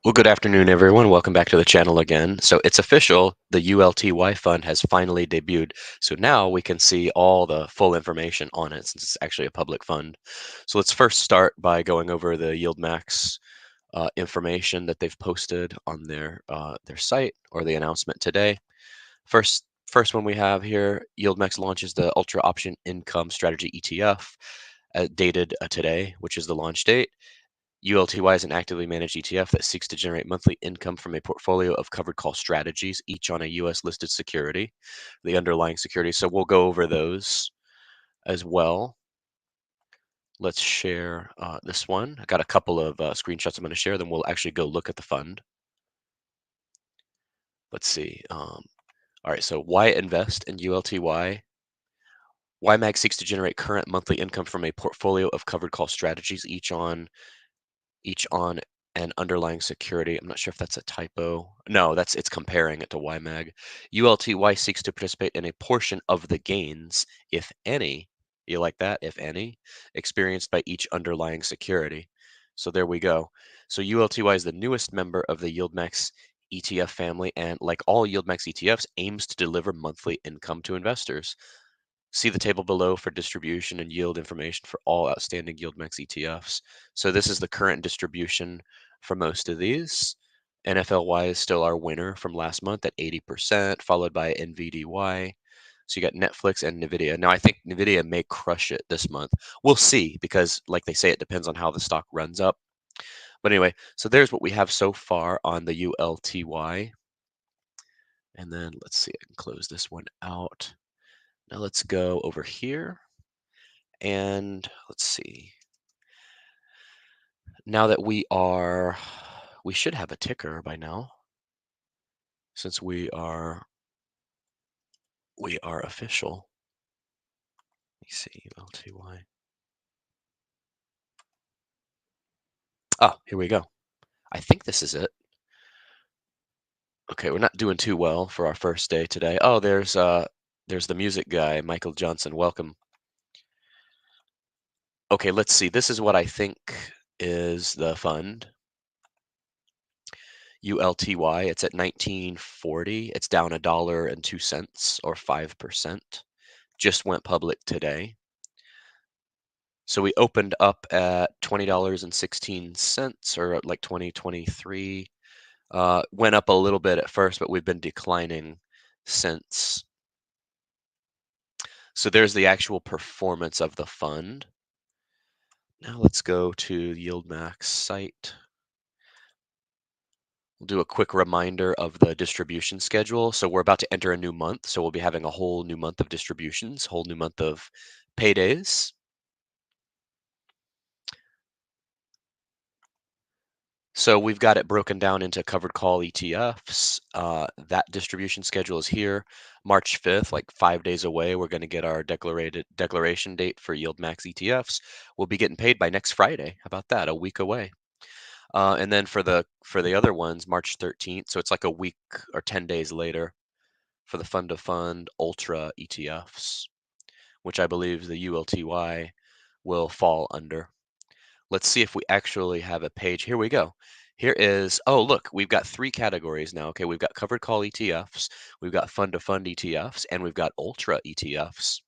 Well, good afternoon, everyone. Welcome back to the channel again. So it's official, the ULTY fund has finally debuted. So now we can see all the full information on it since it's actually a public fund. So let's first start by going over the YieldMax information that they've posted on their site or the announcement today. First one we have here, YieldMax launches the Ultra Option Income Strategy ETF, dated today, which is the launch date. ULTY is an actively managed ETF that seeks to generate monthly income from a portfolio of covered call strategies, each on a US listed security, the underlying security. So we'll go over those as well. Let's share this one. I got a couple of screenshots I'm going to share, then we'll actually go look at the fund. Let's see. All right, so why invest in ULTY? YMAG seeks to generate current monthly income from a portfolio of covered call strategies, each on an underlying security. I'm not sure if that's a typo. No, it's comparing it to YMAG. ULTY seeks to participate in a portion of the gains, if any, you like that, if any, experienced by each underlying security. So there we go. So ULTY is the newest member of the YieldMax ETF family, and like all YieldMax ETFs, aims to deliver monthly income to investors. See the table below for distribution and yield information for all outstanding YieldMax ETFs. So this is the current distribution for most of these. NFLY is still our winner from last month at 80%, followed by NVDY. So you got Netflix and Nvidia. Now I think Nvidia may crush it this month. We'll see because, like they say, it depends on how the stock runs up. But anyway, so there's what we have so far on the ULTY. And then let's see, I can close this one out. Now let's go over here. And let's see. Now that we should have a ticker by now, since we are official. Let me see, LTY. Oh, here we go. I think this is it. Okay, we're not doing too well for our first day today. Oh, there's the music guy, Michael Johnson. Welcome. Okay, let's see. This is what I think is the fund. ULTY. It's at 1940. It's down $1.02 or 5%. Just went public today. So we opened up at $20.16 or like 2023. Went up a little bit at first, but we've been declining since. So there's the actual performance of the fund. Now let's go to YieldMax site. We'll do a quick reminder of the distribution schedule. So we're about to enter a new month. So we'll be having a whole new month of distributions, whole new month of paydays. So we've got it broken down into covered call ETFs. That distribution schedule is here. March 5th, like 5 days away, we're going to get our declaration date for YieldMax ETFs. We'll be getting paid by next Friday. How about that? A week away. And then for the other ones, March 13th. So it's like a week or 10 days later for the fund of fund ultra ETFs, which I believe the ULTY will fall under. Let's see if we actually have a page. Here we go. Here is, oh, look, we've got three categories now. Okay, we've got covered call ETFs, we've got fund to fund ETFs, and we've got ultra ETFs.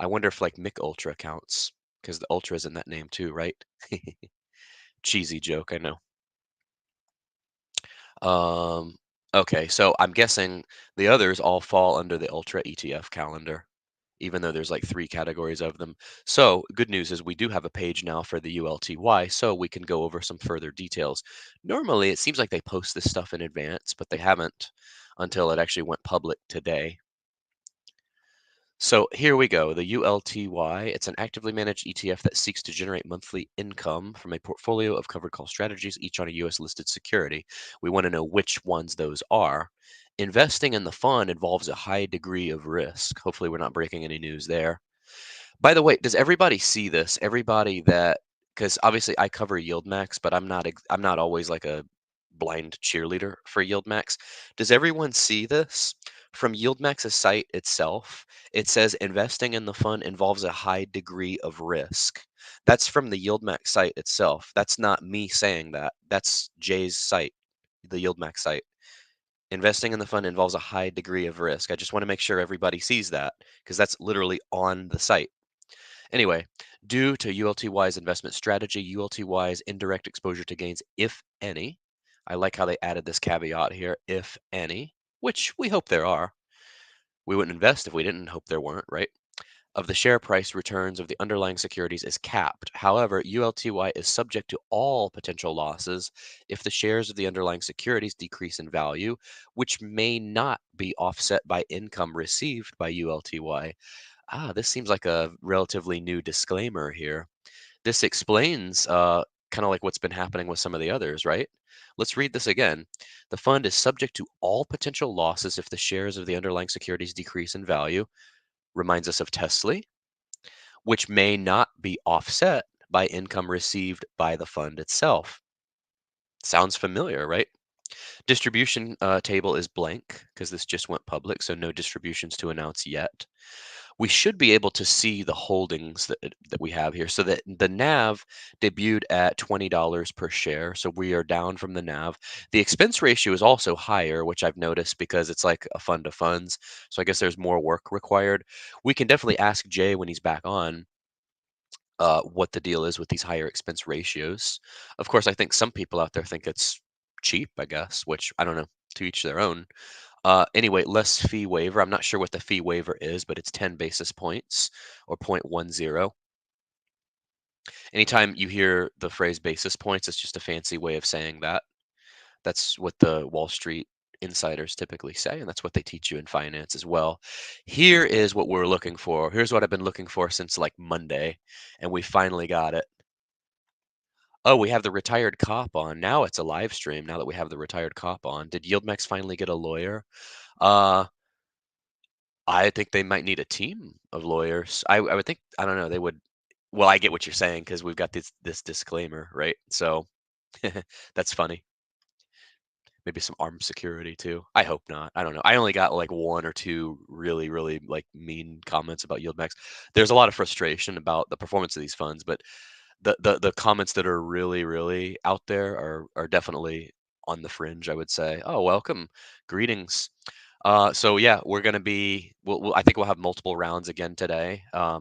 I wonder if like Mick Ultra counts because the ultra is in that name too, right? Cheesy joke, I know. Okay, so I'm guessing the others all fall under the Ultra ETF calendar, even though there's like three categories of them. So good news is we do have a page now for the ULTY, so we can go over some further details. Normally, it seems like they post this stuff in advance, but they haven't until it actually went public today. So here we go, the ULTY. It's an actively managed ETF that seeks to generate monthly income from a portfolio of covered call strategies, each on a US listed security. We want to know which ones those are. Investing in the fund involves a high degree of risk. Hopefully, we're not breaking any news there. By the way, does everybody see this? Everybody that, because obviously I cover YieldMax, but I'm not always like a blind cheerleader for YieldMax. Does everyone see this? from YieldMax's site itself, it says investing in the fund involves a high degree of risk. That's from the YieldMax site itself. That's not me saying that. That's Jay's site, the YieldMax site. Investing in the fund involves a high degree of risk. I just want to make sure everybody sees that because that's literally on the site. Anyway, due to ULTY's investment strategy, ULTY's indirect exposure to gains, if any, I like how they added this caveat here, if any, which we hope there are. We wouldn't invest if we didn't hope there weren't, right? Of the share price returns of the underlying securities is capped. However, ULTY is subject to all potential losses if the shares of the underlying securities decrease in value, which may not be offset by income received by ULTY. This seems like a relatively new disclaimer here. This explains kind of like what's been happening with some of the others, right? Let's read this again. The fund is subject to all potential losses if the shares of the underlying securities decrease in value. Reminds us of Tesla, which may not be offset by income received by the fund itself. Sounds familiar, right? Distribution table is blank because this just went public, so no distributions to announce yet. We should be able to see the holdings that we have here. So that the NAV debuted at $20 per share. So we are down from the NAV. The expense ratio is also higher, which I've noticed because it's like a fund of funds. So I guess there's more work required. We can definitely ask Jay when he's back on what the deal is with these higher expense ratios. Of course, I think some people out there think it's cheap, I guess, which I don't know, to each their own. Anyway, less fee waiver. I'm not sure what the fee waiver is, but it's 10 basis points or 0.10. Anytime you hear the phrase basis points, it's just a fancy way of saying that. That's what the Wall Street insiders typically say, and that's what they teach you in finance as well. Here is what we're looking for. Here's what I've been looking for since like Monday, and we finally got it. Oh, we have the retired cop on. Now it's a live stream now that we have the retired cop on. Did YieldMax finally get a lawyer? Uh, I think they might need a team of lawyers. I would think I don't know, they would well, I get what you're saying because 'cause we've got this disclaimer, right? So, that's funny. Maybe some armed security too. I hope not. I don't know. I only got like 1 or 2 really, really, like, mean comments about YieldMax. There's a lot of frustration about the performance of these funds, but the comments that are really, really out there are definitely on the fringe, I would say. "Oh, welcome. Greetings." So yeah, we're gonna be I think we'll have multiple rounds again today. I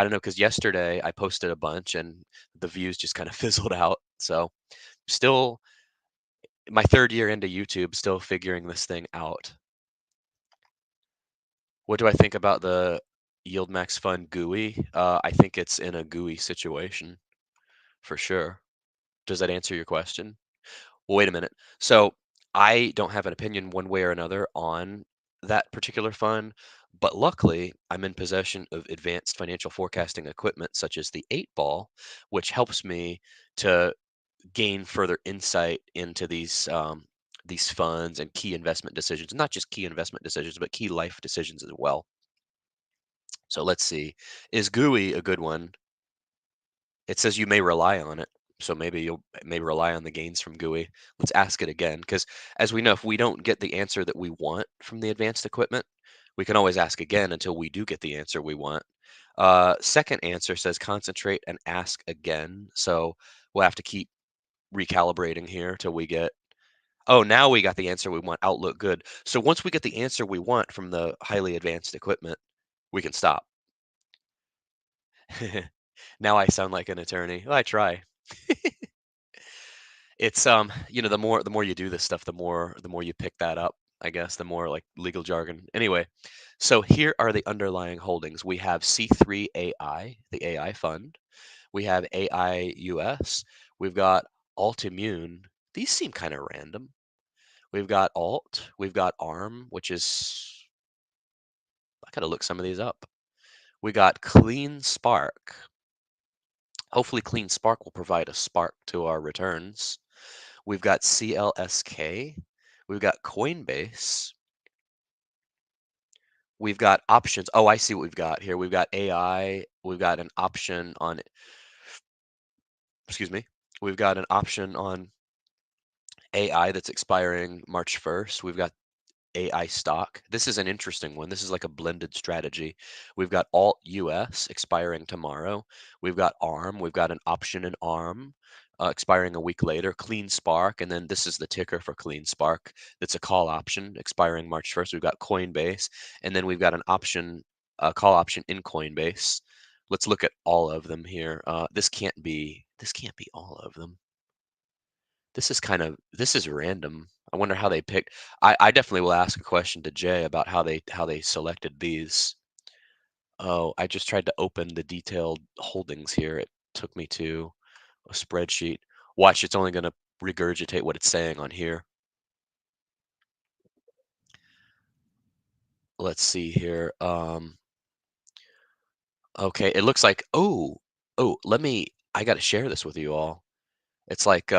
don't know, because yesterday I posted a bunch and the views just kind of fizzled out. So still my 3rd year into YouTube, still figuring this thing out. What do I think about the Yield Max Fund GUI? I think it's in a GUI situation for sure. Does that answer your question? Well, wait a minute. So I don't have an opinion one way or another on that particular fund, but luckily I'm in possession of advanced financial forecasting equipment such as the 8 ball, which helps me to gain further insight into these funds and key investment decisions. Not just key investment decisions, but key life decisions as well. So let's see. Is GUI a good one? It says you may rely on it. So maybe you'll may rely on the gains from GUI. Let's ask it again, because as we know, if we don't get the answer that we want from the advanced equipment, we can always ask again until we do get the answer we want. Second answer says concentrate and ask again. So we'll have to keep recalibrating here till we get. Oh, now we got the answer we want. Outlook good. So once we get the answer we want from the highly advanced equipment, we can stop. Now I sound like an attorney. Well, I try. It's the more you do this stuff, the more you pick that up, I guess, the more like legal jargon. Anyway, so here are the underlying holdings. We have C3 AI, the AI fund. We have AI US. We've got Altimmune. These seem kind of random. We've got Alt. We've got ARM, which is I gotta look some of these up. We got Clean Spark. Hopefully, Clean Spark will provide a spark to our returns. We've got CLSK. We've got Coinbase. We've got options. Oh, I see what we've got here. We've got AI. We've got an option on, excuse me. We've got an option on AI that's expiring March 1st. We've got AI stock. This is an interesting one. This is like a blended strategy. We've got Alt US expiring tomorrow. We've got ARM. We've got an option in ARM expiring a week later. Clean Spark, and then this is the ticker for Clean Spark. That's a call option expiring March 1st. We've got Coinbase, and then we've got an option, a call option in Coinbase. Let's look at all of them here. This can't be all of them. This is random. I wonder how they picked. I definitely will ask a question to Jay about how they selected these. Oh, I just tried to open the detailed holdings here. It took me to a spreadsheet. Watch, it's only going to regurgitate what it's saying on here. Let's see here. Okay, it looks like, I got to share this with you all. It's like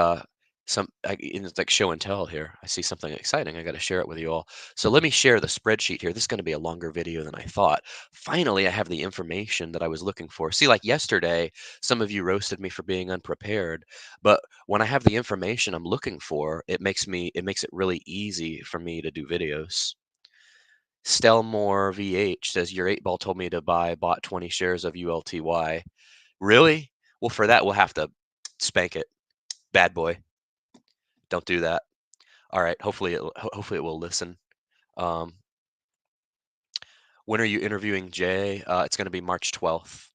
it's like show and tell here. I see something exciting. I got to share it with you all. So let me share the spreadsheet here. This is going to be a longer video than I thought. Finally, I have the information that I was looking for. See, like yesterday, some of you roasted me for being unprepared, but when I have the information I'm looking for, it makes it really easy for me to do videos. Stellmore VH says your 8 ball told me to bought 20 shares of ULTY. Really? Well, for that we'll have to spank it. Bad boy. Don't do that. All right. Hopefully it will listen. Um, when are you interviewing Jay? It's going to be March 12th.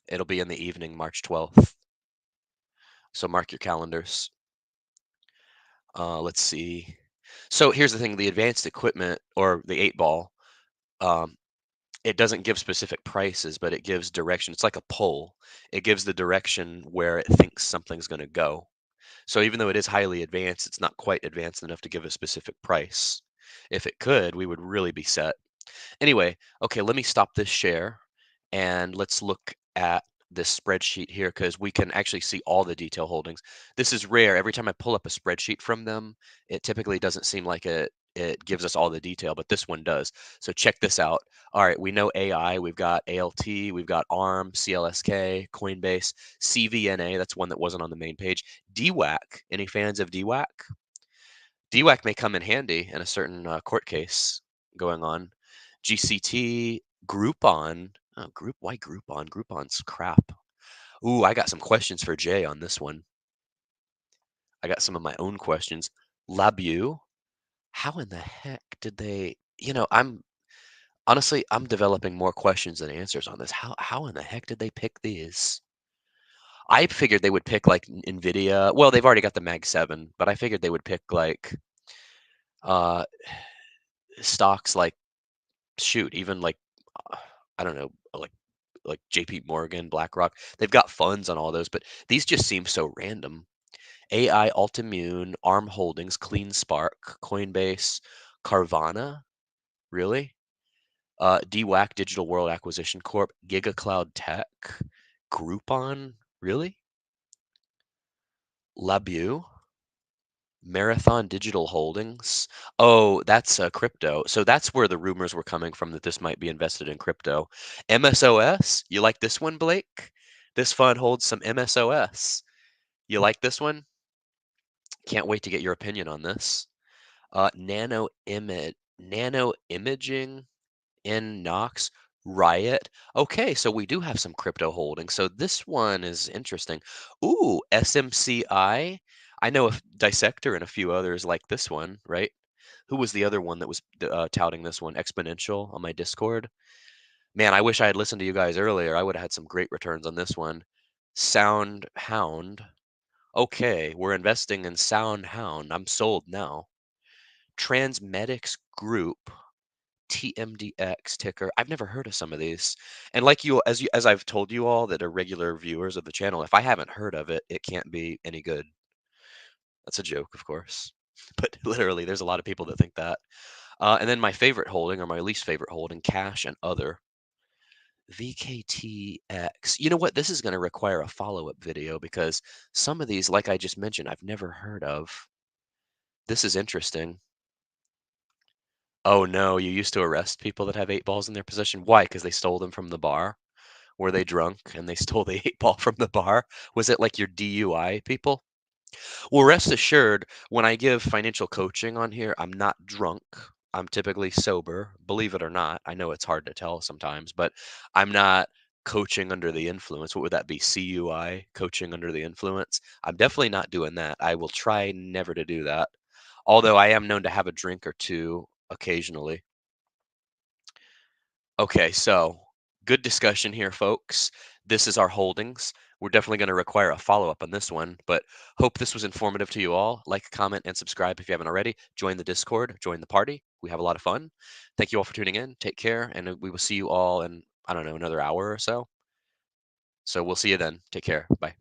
It'll be in the evening, March 12th. So mark your calendars. Let's see. So here's the thing: the advanced equipment or the 8 ball, um, it doesn't give specific prices, but it gives direction. It's like a poll. It gives the direction where it thinks something's going to go. So even though it is highly advanced, it's not quite advanced enough to give a specific price. If it could, we would really be set. Anyway, okay, let me stop this share and let's look at this spreadsheet here because we can actually see all the detail holdings. This is rare. Every time I pull up a spreadsheet from them, it typically doesn't seem like it gives us all the detail, but this one does. So check this out. All right, we know AI, we've got ALT, we've got ARM, CLSK, Coinbase, CVNA, that's one that wasn't on the main page. DWAC, any fans of DWAC? DWAC may come in handy in a certain court case going on. GCT, Groupon. Oh, why Groupon? Groupon's crap. Ooh, I got some questions for Jay on this one. I got some of my own questions. Labu, how in the heck did they, I'm developing more questions than answers on this. How in the heck did they pick these? I figured they would pick like Nvidia. Well, they've already got the Mag 7, but I figured they would pick like uh stocks like shoot, even like uh, I don't know, like JP Morgan, BlackRock. They've got funds on all those, but these just seem so random. AI, Altimmune, ARM Holdings, Clean Spark, Coinbase, Carvana, really? DWAC, Digital World Acquisition Corp, GigaCloud Tech, Groupon, really? Labu, Marathon Digital Holdings. Oh, that's crypto. So that's where the rumors were coming from that this might be invested in crypto. MSOS, you like this one, Blake? This fund holds some MSOS. You like this one? Can't wait to get your opinion on this. Nano imaging in Knox Riot. Okay, so we do have some crypto holdings. So this one is interesting. Ooh, SMCI. I know a Dissector and a few others like this one, right? Who was the other one that was touting this one? Exponential on my Discord. Man, I wish I had listened to you guys earlier. I would have had some great returns on this one. Sound Hound. Okay, we're investing in Sound Hound. I'm sold now. Transmedics Group. TMDX ticker. I've never heard of some of these. And like as I've told you all that are regular viewers of the channel, if I haven't heard of it, it can't be any good. That's a joke, of course. But literally, there's a lot of people that think that. And then my favorite holding or my least favorite holding, cash and other. VKTX. You know what? This is going to require a follow-up video because some of these, like I just mentioned, I've never heard of. This is interesting. Oh no, you used to arrest people that have 8 balls in their possession. Why? Because they stole them from the bar? Were they drunk and they stole the 8 ball from the bar? Was it like your DUI people? Well, rest assured, when I give financial coaching on here, I'm not drunk. I'm typically sober, believe it or not. I know it's hard to tell sometimes, but I'm not coaching under the influence. What would that be? CUI, coaching under the influence? I'm definitely not doing that. I will try never to do that. Although I am known to have a drink or two occasionally. Okay, so good discussion here, folks. This is our holdings. We're definitely going to require a follow-up on this one, but hope this was informative to you all. Like, comment, and subscribe if you haven't already. Join the Discord, join the party. We have a lot of fun. Thank you all for tuning in. Take care, and we will see you all in, I don't know, another hour or so. So we'll see you then. Take care. Bye.